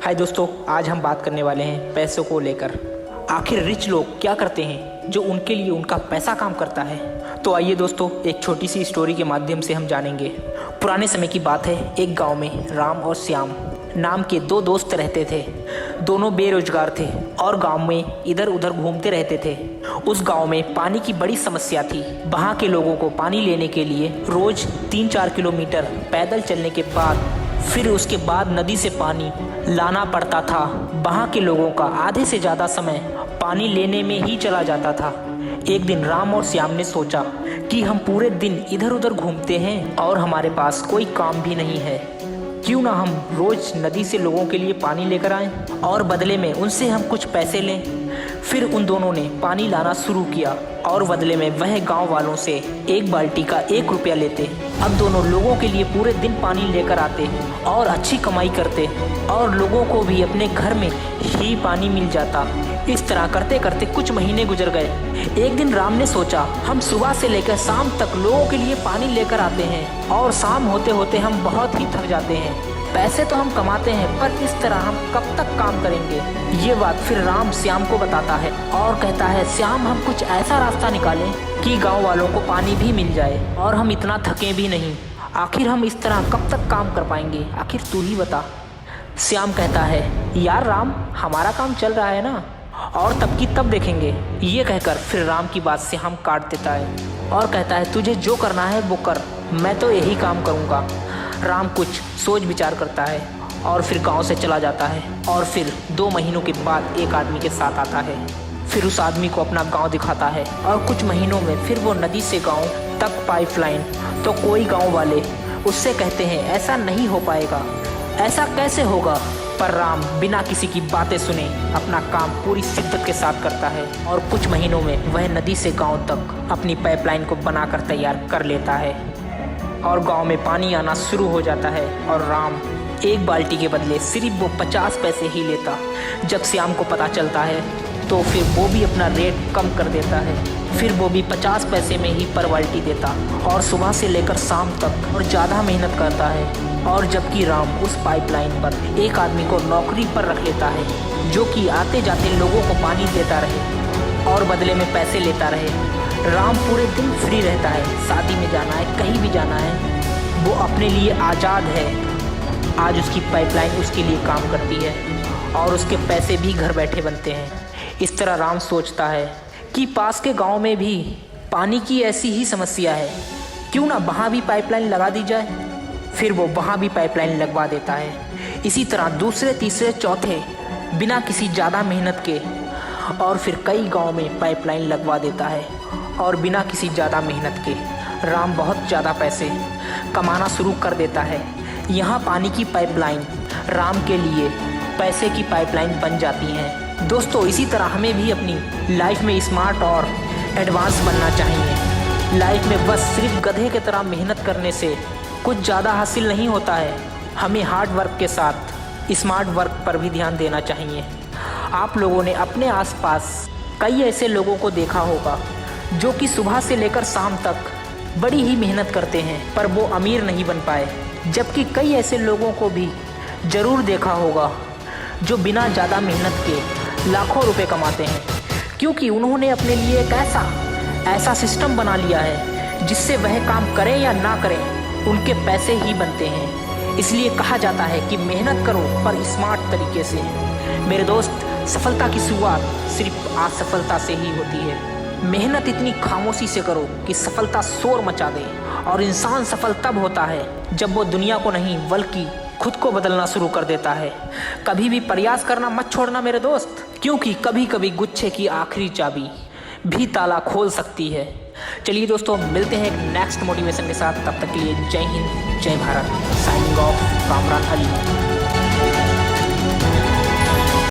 हाय दोस्तों, आज हम बात करने वाले हैं पैसों को लेकर। आखिर रिच लोग क्या करते हैं जो उनके लिए उनका पैसा काम करता है। तो आइए दोस्तों, एक छोटी सी स्टोरी के माध्यम से हम जानेंगे। पुराने समय की बात है। एक गांव में राम और श्याम नाम के दो दोस्त रहते थे। दोनों बेरोजगार थे और गांव में इधर उधर घूमते रहते थे। उस गांव में पानी की बड़ी समस्या थी। वहां के लोगों को पानी लेने के लिए रोज 3-4 किलोमीटर पैदल चलने के बाद फिर उसके बाद नदी से पानी लाना पड़ता था। वहाँ के लोगों का आधे से ज़्यादा समय पानी लेने में ही चला जाता था। एक दिन राम और श्याम ने सोचा कि हम पूरे दिन इधर उधर घूमते हैं और हमारे पास कोई काम भी नहीं है, क्यों ना हम रोज नदी से लोगों के लिए पानी लेकर आएं और बदले में उनसे हम कुछ पैसे लें। फिर उन दोनों ने पानी लाना शुरू किया और बदले में वह गांव वालों से 1 बाल्टी का 1 रुपया लेते। अब दोनों लोगों के लिए पूरे दिन पानी लेकर आते और अच्छी कमाई करते और लोगों को भी अपने घर में ही पानी मिल जाता। इस तरह करते करते कुछ महीने गुजर गए। एक दिन राम ने सोचा, हम सुबह से लेकर शाम तक लोगों के लिए पानी लेकर आते हैं और शाम होते होते हम बहुत ही थक जाते हैं। पैसे तो हम कमाते हैं, पर इस तरह हम कब तक काम करेंगे। ये बात फिर राम श्याम को बताता है और कहता है, श्याम, हम कुछ ऐसा रास्ता निकालें कि गांव वालों को पानी भी मिल जाए और हम इतना थके भी नहीं। आखिर हम इस तरह कब तक काम कर पाएंगे, आखिर तू ही बता। श्याम कहता है, यार राम, हमारा काम चल रहा है ना, और तब की तब देखेंगे। ये कहकर फिर राम की बात से हम काट देता है और कहता है, तुझे जो करना है वो कर, मैं तो यही काम करूँगा। राम कुछ सोच विचार करता है और फिर गांव से चला जाता है और फिर 2 महीनों के बाद एक आदमी के साथ आता है। फिर उस आदमी को अपना गांव दिखाता है और कुछ महीनों में फिर वो नदी से गांव तक पाइपलाइन। तो कोई गांव वाले उससे कहते हैं, ऐसा नहीं हो पाएगा, ऐसा कैसे होगा। पर राम बिना किसी की बातें सुने अपना काम पूरी शिद्दत के साथ करता है और कुछ महीनों में वह नदी से गांव तक अपनी पाइपलाइन को बनाकर तैयार कर लेता है और गांव में पानी आना शुरू हो जाता है। और राम 1 बाल्टी के बदले सिर्फ वो 50 पैसे ही लेता। जब श्याम को पता चलता है तो फिर वो भी अपना रेट कम कर देता है। फिर वो भी 50 पैसे में ही पर बाल्टी देता और सुबह से लेकर शाम तक और ज़्यादा मेहनत करता है। और जबकि राम उस पाइपलाइन पर एक आदमी को नौकरी पर रख लेता है जो कि आते जाते लोगों को पानी देता रहे और बदले में पैसे लेता रहे। राम पूरे दिन फ्री रहता है, शादी में जाना है, कहीं भी जाना है, वो अपने लिए आज़ाद है। आज उसकी पाइपलाइन उसके लिए काम करती है और उसके पैसे भी घर बैठे बनते हैं। इस तरह राम सोचता है कि पास के गांव में भी पानी की ऐसी ही समस्या है, क्यों ना वहाँ भी पाइपलाइन लगा दी जाए। फिर वो वहाँ भी पाइपलाइन लगवा देता है। इसी तरह दूसरे, तीसरे, चौथे बिना किसी ज़्यादा मेहनत के और फिर कई गांव में पाइपलाइन लगवा देता है और बिना किसी ज़्यादा मेहनत के राम बहुत ज़्यादा पैसे कमाना शुरू कर देता है। यहाँ पानी की पाइपलाइन राम के लिए पैसे की पाइपलाइन बन जाती हैं। दोस्तों, इसी तरह हमें भी अपनी लाइफ में स्मार्ट और एडवांस बनना चाहिए। लाइफ में बस सिर्फ गधे की तरह मेहनत करने से कुछ ज़्यादा हासिल नहीं होता है। हमें हार्ड वर्क के साथ स्मार्ट वर्क पर भी ध्यान देना चाहिए। आप लोगों ने अपने आसपास कई ऐसे लोगों को देखा होगा जो कि सुबह से लेकर शाम तक बड़ी ही मेहनत करते हैं पर वो अमीर नहीं बन पाए। जबकि कई ऐसे लोगों को भी ज़रूर देखा होगा जो बिना ज़्यादा मेहनत के लाखों रुपए कमाते हैं, क्योंकि उन्होंने अपने लिए एक ऐसा सिस्टम बना लिया है जिससे वह काम करें या ना करें उनके पैसे ही बनते हैं। इसलिए कहा जाता है कि मेहनत करो पर स्मार्ट तरीके से। मेरे दोस्त, सफलता की शुरुआत सिर्फ असफलता से ही होती है। मेहनत इतनी खामोशी से करो कि सफलता शोर मचा दे। और इंसान सफल तब होता है जब वो दुनिया को नहीं बल्कि खुद को बदलना शुरू कर देता है। कभी भी प्रयास करना मत छोड़ना मेरे दोस्त, क्योंकि कभी कभी गुच्छे की आखिरी चाबी भी ताला खोल सकती है। चलिए दोस्तों, मिलते हैं एक नेक्स्ट मोटिवेशन के साथ। तब तक के लिए जय हिंद, जय भारत। Signing off, Kamran Ali.